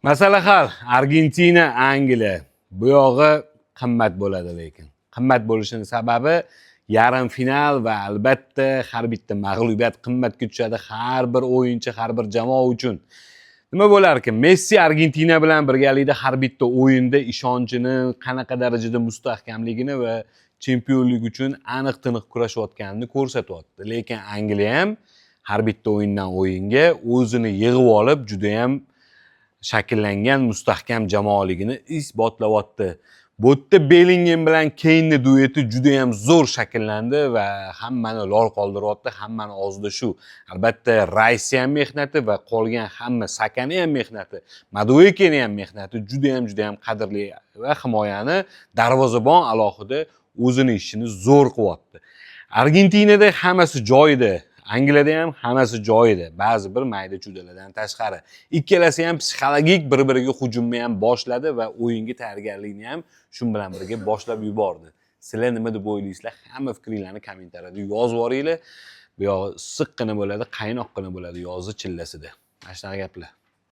Masala hal. Argentina, Angliya. Bu yog'i qimmat bo'ladi lekin. Qimmat bo'lishining sababi yarim final va albatta har bitta mag'lubiyat qimmatga tushadi har bir o'yinchi, har bir jamoa uchun. Nima bo'lar ekan? Messi Argentina bilan birgalikda har bitta o'yinda ishonchini, qanaqa darajada mustahkamligini va chempionlik uchun aniq-tiniq kurashayotganini ko'rsatyapti. Lekin Angliya ham har bitta o'yindan o'yinga o'zini yig'ib olib, juda ham shakllangan mustahkam jamoaligini isbotlayapti. Bu yerda Bellingham bilan Kane'ning dueti juda ham zo'r shakllandi va hammani lol qoldiryapti, hammani og'zida shu. Albatta Rice ham mehnati va qolgan hamma Sakani ham mehnati, Maduekeni ham mehnati juda ham qadrli va himoyani darvozabon alohida o'zini ishini zo'r qilyapti. Argentinada hammasi joyida. Angliyada ham hammasi joyida. Ba'zi bir mayda chudalardan tashqari. Ikkalasi ham psixologik bir-biriga hujumni ham boshladi va o'yinga tayyorgarlikni ham shu bilan birga boshlab yubordi. Sizlar nima deb o'ylaysizlar? Hamma fikringizni kommentariyada yozib yuboringlar. Bu yoq issiqqina bo'ladi, qaynoqqina bo'ladi yozi chillasida. Mana shunaqa gaplar.